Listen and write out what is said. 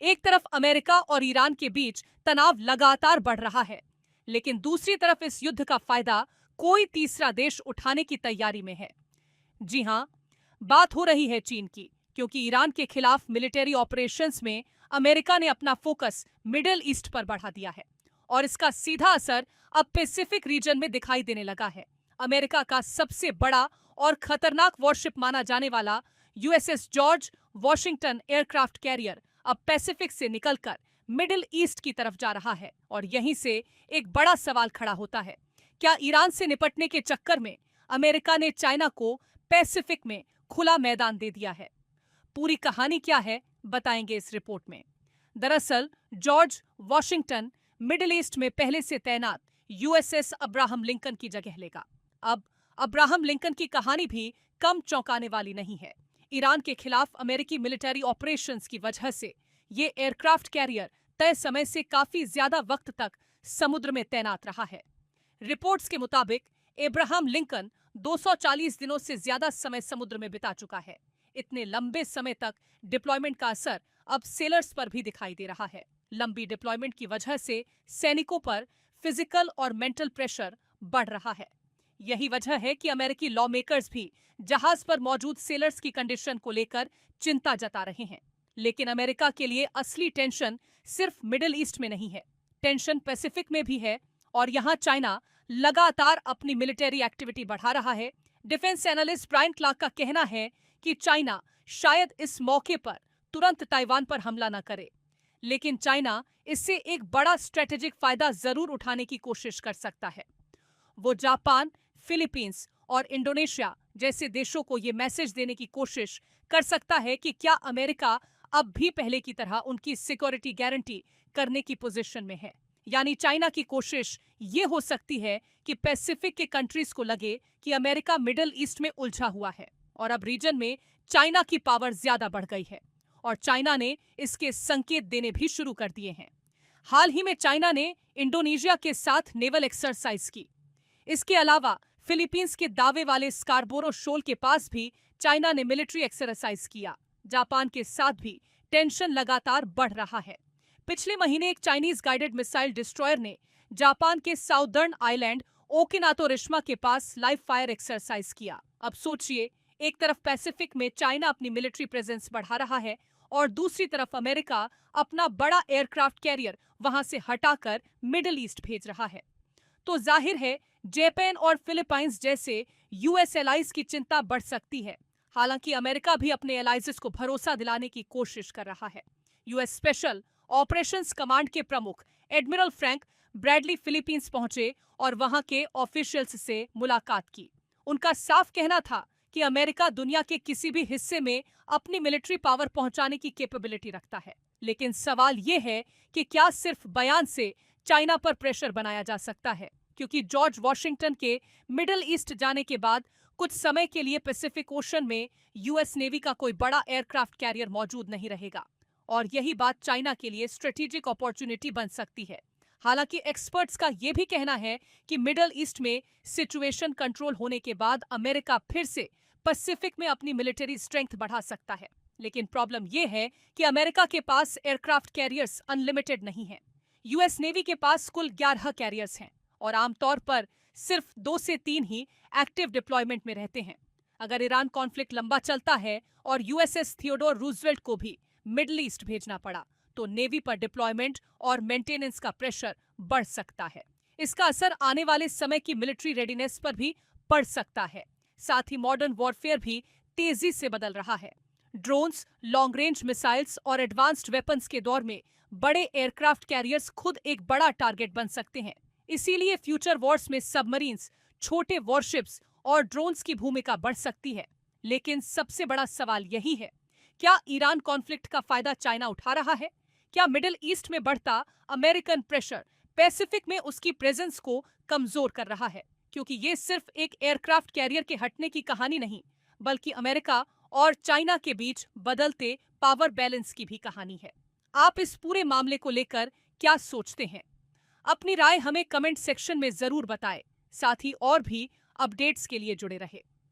एक तरफ अमेरिका और ईरान के बीच तनाव लगातार बढ़ रहा है, लेकिन दूसरी तरफ इस युद्ध का फायदा कोई तीसरा देश उठाने की तैयारी में है। जी हां, बात हो रही है चीन की, क्योंकि ईरान के खिलाफ मिलिट्री ऑपरेशंस में अमेरिका ने अपना फोकस मिडिल ईस्ट पर बढ़ा दिया है और इसका सीधा असर अब पैसिफिक रीजन में दिखाई देने लगा है। अमेरिका का सबसे बड़ा और खतरनाक वॉरशिप माना जाने वाला USS George Washington aircraft carrier अब पैसिफिक से निकलकर मिडिल ईस्ट की तरफ जा रहा है और यहीं से एक बड़ा सवाल खड़ा होता है, क्या ईरान से निपटने के चक्कर में अमेरिका ने चाइना को पैसिफिक में खुला मैदान दे दिया है? पूरी कहानी क्या है, बताएंगे इस रिपोर्ट में। दरअसल जॉर्ज वॉशिंगटन मिडिल ईस्ट में पहले से तैनात यूएसएस अब्राहम लिंकन की जगह लेगा। अब अब्राहम लिंकन की कहानी भी कम चौंकाने वाली नहीं है। ईरान के खिलाफ अमेरिकी मिलिट्री ऑपरेशंस की वजह से ये एयरक्राफ्ट कैरियर तय समय से काफी ज्यादा वक्त तक समुद्र में तैनात रहा है। रिपोर्ट्स के मुताबिक अब्राहम लिंकन 240 दिनों से ज्यादा समय समुद्र में बिता चुका है। इतने लंबे समय तक डिप्लॉयमेंट का असर अब सेलर्स पर भी दिखाई दे रहा है। लंबी डिप्लॉयमेंट की वजह से सैनिकों पर फिजिकल और मेंटल प्रेशर बढ़ रहा है। यही वजह है कि अमेरिकी लॉ मेकर्स भी जहाज पर मौजूद सेलर्स की कंडीशन को लेकर चिंता जता रहे हैं। लेकिन अमेरिका के लिए असली टेंशन सिर्फ मिडिल ईस्ट में नहीं है, टेंशन पैसिफिक में भी है और यहाँ चाइना लगातार अपनी मिलिट्री एक्टिविटी बढ़ा रहा है। डिफेंस एनालिस्ट ब्रायन क्लार्क का कहना है कि चाइना शायद इस मौके पर तुरंत ताइवान पर हमला न करे, लेकिन चाइना इससे एक बड़ा स्ट्रेटेजिक फायदा जरूर उठाने की कोशिश कर सकता है। वो जापान, फिलीपींस और इंडोनेशिया जैसे देशों को ये मैसेज देने की कोशिश कर सकता है कि क्या अमेरिका अब भी पहले की तरह उनकी सिक्योरिटी गारंटी करने की पोजीशन में है। यानी चाइना की कोशिश ये हो सकती है कि पैसिफिक के कंट्रीज को लगे कि अमेरिका मिडिल ईस्ट में उलझा हुआ है और अब रीजन में चाइना की पावर ज्यादा बढ़ गई है और चाइना ने इसके संकेत देने भी शुरू कर दिए हैं। हाल ही में चाइना ने इंडोनेशिया के साथ नेवल एक्सरसाइज की। इसके अलावा फिलीपींस के दावे वाले स्कारबोरो शोल के पास भी चाइना ने मिलिट्री एक्सरसाइज किया। जापान के साथ भी टेंशन लगातार बढ़ रहा है। पिछले महीने एक चाइनीज गाइडेड मिसाइल डिस्ट्रॉयर ने जापान के साउदर्न आइलैंड ओकिनातोरिश्मा के पास लाइव फायर एक्सरसाइज किया। अब सोचिए, एक तरफ पैसिफिक में चाइना अपनी मिलिट्री प्रेजेंस बढ़ा रहा है और दूसरी तरफ अमेरिका अपना बड़ा एयरक्राफ्ट कैरियर वहां से हटाकर मिडिल ईस्ट भेज रहा है। तो जाहिर है जापान और फिलीपाइंस जैसे यूएस एलाइज की चिंता बढ़ सकती है। हालांकि अमेरिका भी अपने एलाइजेस को भरोसा दिलाने की कोशिश कर रहा है। यूएस स्पेशल ऑपरेशंस कमांड के प्रमुख एडमिरल फ्रैंक ब्रैडली फिलीपींस पहुंचे और वहां के ऑफिशियल्स से मुलाकात की। उनका साफ कहना था कि अमेरिका दुनिया के किसी भी हिस्से में अपनी मिलिट्री पावर पहुंचाने की कैपेबिलिटी रखता है, लेकिन सवाल ये है कि क्या सिर्फ बयान से चाइना पर प्रेशर बनाया जा सकता है, क्योंकि जॉर्ज वॉशिंगटन के मिडिल ईस्ट जाने के बाद कुछ समय के लिए पैसिफिक ओशन में यूएस नेवी का कोई बड़ा एयरक्राफ्ट कैरियर मौजूद नहीं रहेगा और यही बात चाइना के लिए स्ट्रेटेजिक अपॉर्चुनिटी बन सकती है। हालांकि एक्सपर्ट्स का यह भी कहना है कि मिडिल ईस्ट में सिचुएशन कंट्रोल होने के बाद अमेरिका फिर से पैसिफिक में अपनी मिलिट्री स्ट्रेंथ बढ़ा सकता है। लेकिन प्रॉब्लम यह है कि अमेरिका के पास एयरक्राफ्ट कैरियर्स अनलिमिटेड नहीं है। यूएस नेवी के पास कुल 11 कैरियर्स हैं और आमतौर पर सिर्फ 2 से 3 ही एक्टिव डिप्लॉयमेंट में रहते हैं। अगर ईरान कॉन्फ्लिक्ट लंबा चलता है और यूएसएस थियोडोर रूजवेल्ट को भी मिडिल ईस्ट भेजना पड़ा, तो नेवी पर डिप्लॉयमेंट और मेंटेनेंस का प्रेशर बढ़ सकता है। इसका असर आने वाले समय की मिलिट्री रेडीनेस पर भी पड़ सकता है। साथ ही मॉडर्न वॉरफेयर भी तेजी से बदल रहा है। ड्रोन्स, लॉन्ग रेंज मिसाइल्स और एडवांस्ड वेपन्स के दौर में बड़े एयरक्राफ्ट कैरियर्स खुद एक बड़ा टारगेट बन सकते हैं। इसीलिए फ्यूचर वॉर्स में सबमरीन्स, छोटे वॉरशिप्स और ड्रोन्स की भूमिका बढ़ सकती है। लेकिन सबसे बड़ा सवाल यही है, क्या ईरान कॉन्फ्लिक्ट का फायदा चाइना उठा रहा है? क्या मिडिल ईस्ट में बढ़ता अमेरिकन प्रेशर पैसिफिक में उसकी प्रेजेंस को कमजोर कर रहा है? क्योंकि ये सिर्फ एक एयरक्राफ्ट कैरियर के हटने की कहानी नहीं, बल्कि अमेरिका और चाइना के बीच बदलते पावर बैलेंस की भी कहानी है। आप इस पूरे मामले को लेकर क्या सोचते हैं? अपनी राय हमें कमेंट सेक्शन में जरूर बताएं। साथ ही और भी अपडेट्स के लिए जुड़े रहे।